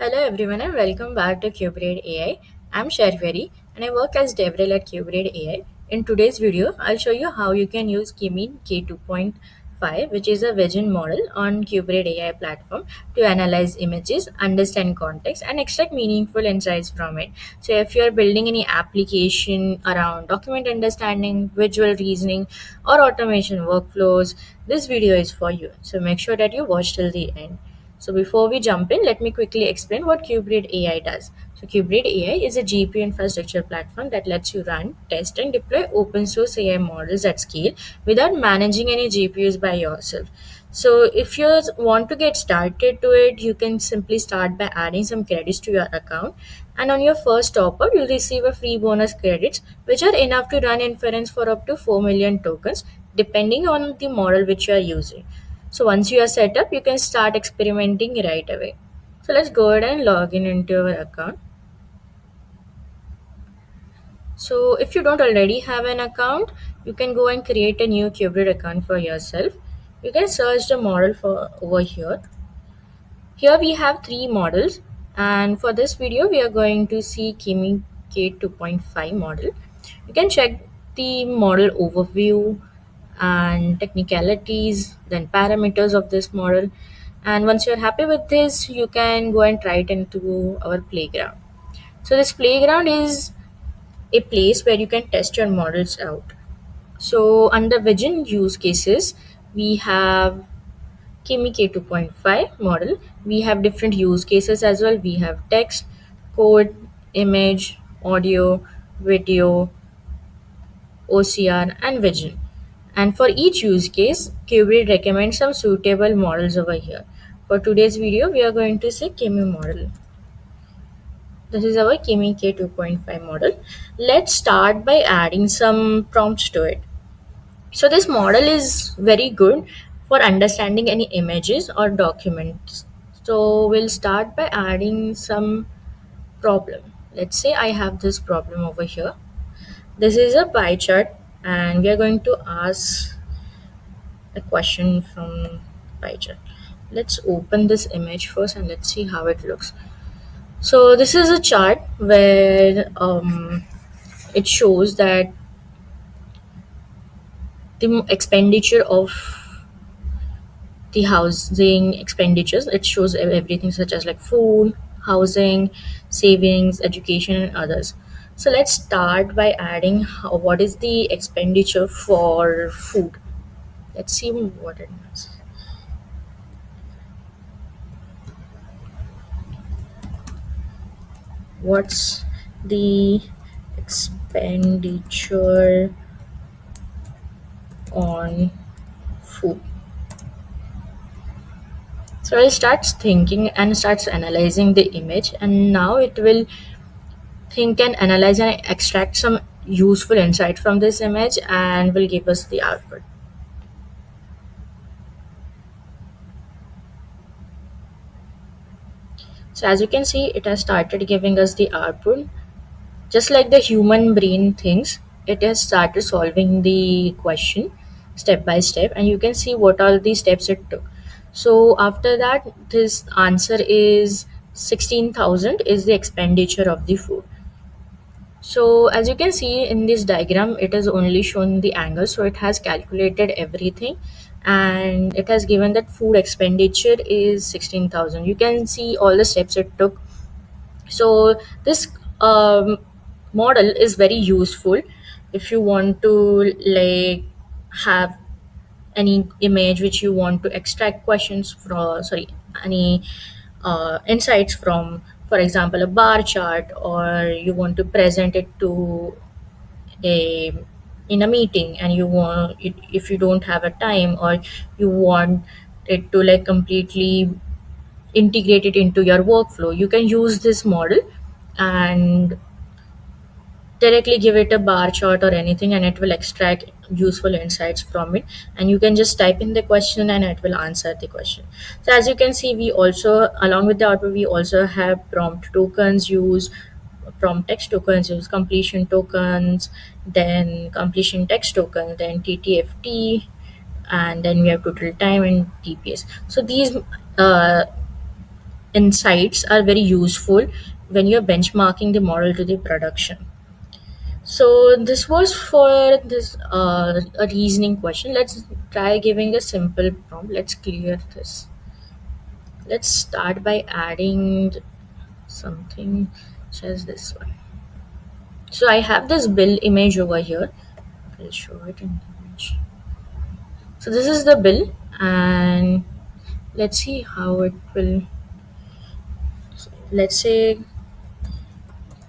Hello everyone and welcome back to CubeRaid AI. I'm Sharveri and I work as DevRel at CubeRaid AI. In today's video, I'll show you how you can use Kimi K2.5, which is a vision model on CubeRaid AI platform to analyze images, understand context, and extract meaningful insights from it. So if you're building any application around document understanding, visual reasoning, or automation workflows, this video is for you. So make sure that you watch till the end. So before we jump in, let me quickly explain what KubeRead AI does. So KubeRead AI is a GPU infrastructure platform that lets you run, test, and deploy open source AI models at scale without managing any GPUs by yourself. So if you want to get started to it, you can simply start by adding some credits to your account. And on your first top up, you'll receive a free bonus credits, which are enough to run inference for up to 4 million tokens, depending on the model which you are using. So once you are set up, you can start experimenting right away. So let's go ahead and log in into our account. So if you don't already have an account, you can go and create a new Qubit account for yourself. You can search the model for over here. Here we have three models, and for this video we are going to see Kimi K2.5 model. You can check the model overview and technicalities, then parameters of this model. And once you're happy with this, you can go and try it into our playground. So this playground is a place where you can test your models out. So under vision use cases, we have Kimi K2.5 model. We have different use cases as well. We have text, code, image, audio, video, OCR, and vision. And for each use case, Qubit recommends some suitable models over here. For today's video, we are going to see Kimi model. This is our Kimi K2.5 model. Let's start by adding some prompts to it. So this model is very good for understanding any images or documents. So we'll start by adding some problem. Let's say I have this problem over here. This is a pie chart and we are going to ask a question from pie chart. Let's open this image first and let's see how it looks. So this is a chart where it shows that the expenditure of the housing expenditures. It shows everything such as like food, housing, savings, education, and others. So let's start by adding what is the expenditure for food. Let's see what it is. What's the expenditure on food? So it starts thinking and starts analyzing the image, and now it will think and analyze and extract some useful insight from this image and will give us the output. So as you can see, it has started giving us the output. Just like the human brain thinks, it has started solving the question step by step, and you can see what all the steps it took. So after that, this answer is 16,000 is the expenditure of the food. So as you can see in this diagram, it has only shown the angle. So it has calculated everything and it has given that food expenditure is 16,000. You can see all the steps it took. So this model is very useful if you want to like have any image which you want to extract questions from, sorry, any insights from, for example a bar chart, or you want to present it to a in a meeting and you want it, if you don't have a time, or you want it to like completely integrate it into your workflow, you can use this model and directly give it a bar chart or anything and it will extract useful insights from it, and you can just type in the question and it will answer the question. So as you can see, we also, along with the output, we also have prompt tokens use, prompt text tokens use, completion tokens, then completion text token, then TTFT, and then we have total time and TPS. So these insights are very useful when you're benchmarking the model to the production. So this was for this a reasoning question. Let's try giving a simple prompt. Let's clear this. Let's start by adding something such as this one. So I have this bill image over here. I'll show it in the image. So this is the bill, and let's see how it will. Let's say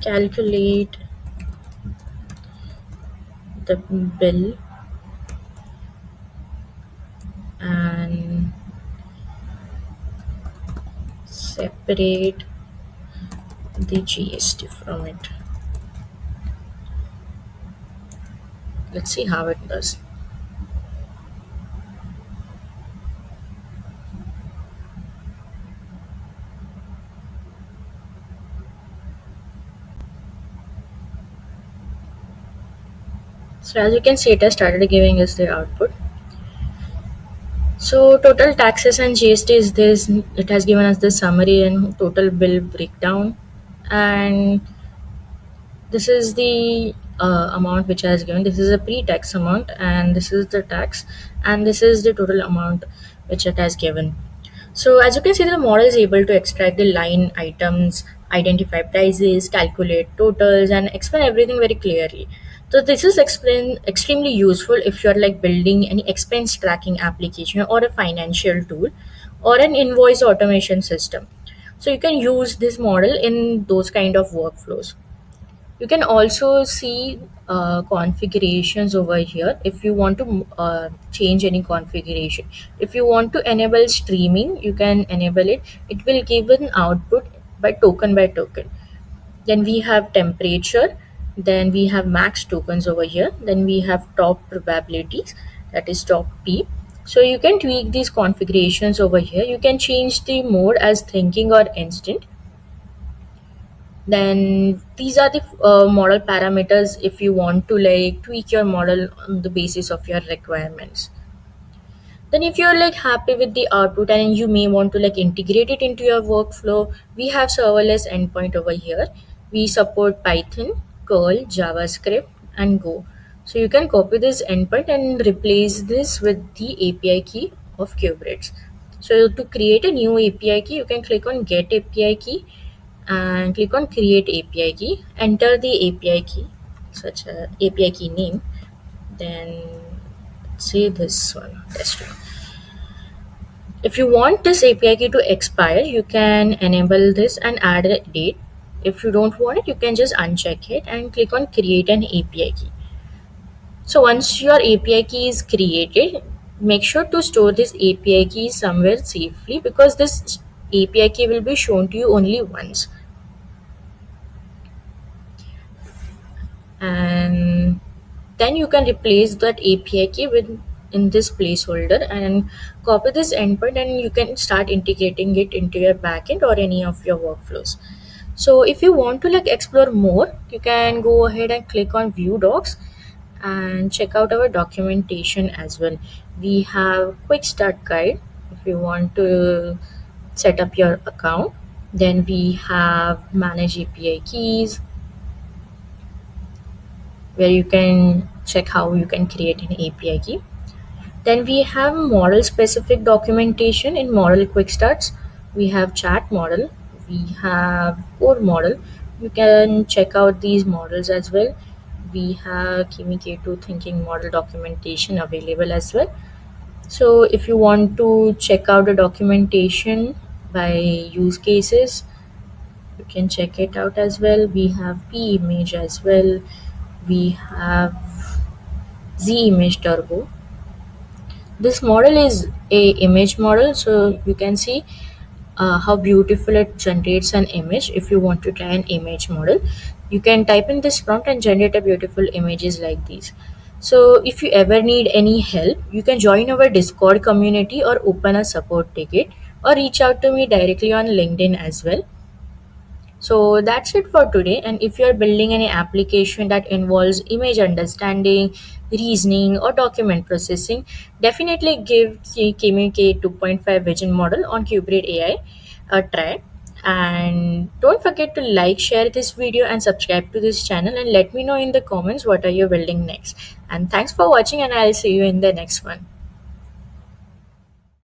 calculate the bill and separate the GST from it. Let's see how it does. So as you can see, it has started giving us the output. So total taxes and GST is this. It has given us the summary and total bill breakdown, and this is the amount which I has given. This is a pre-tax amount, and this is the tax, and this is the total amount which it has given. So as you can see, the model is able to extract the line items, identify prices, calculate totals, and explain everything very clearly. So this is extremely useful if you're like building any expense tracking application or a financial tool or an invoice automation system. So you can use this model in those kind of workflows. You can also see configurations over here if you want to change any configuration. If you want to enable streaming, you can enable it. It will give an output by token. Then we have temperature. Then we have max tokens over here. Then we have top probabilities, that is top P. So you can tweak these configurations over here. You can change the mode as thinking or instant. Then these are the model parameters if you want to like tweak your model on the basis of your requirements. Then if you're like happy with the output and you may want to like integrate it into your workflow, we have serverless endpoint over here. We support Python, Curl, JavaScript, and Go. So you can copy this endpoint and replace this with the API key of Kubernetes. So to create a new API key, you can click on Get API key and click on Create API key. Enter the API key, such a API key name. Then say this one, test one. If you want this API key to expire, you can enable this and add a date. If you don't want it, you can just uncheck it and click on Create an API key. So once your API key is created, make sure to store this API key somewhere safely because this API key will be shown to you only once. And then you can replace that API key with in this placeholder and copy this endpoint, and you can start integrating it into your backend or any of your workflows. So if you want to like explore more, you can go ahead and click on View Docs and check out our documentation as well. We have quick start guide if you want to set up your account. Then we have manage API keys, where you can check how you can create an API key. Then we have model specific documentation in model quick starts. We have chat model, we have core model. You can check out these models as well. We have Kimi K2 thinking model documentation available as well. So if you want to check out the documentation by use cases, you can check it out as well. We have P image as well. We have Z image turbo. This model is a image model, so you can see how beautiful it generates an image. If you want to try an image model, you can type in this prompt and generate a beautiful images like these. So if you ever need any help, you can join our Discord community or open a support ticket or reach out to me directly on LinkedIn as well. So that's it for today. And if you're building any application that involves image understanding, reasoning, or document processing, definitely give KMK 2.5 vision model on Kubernetes AI. a try. And don't forget to like, share this video, and subscribe to this channel, and let me know in the comments what are you building next. And thanks for watching, and I'll see you in the next one.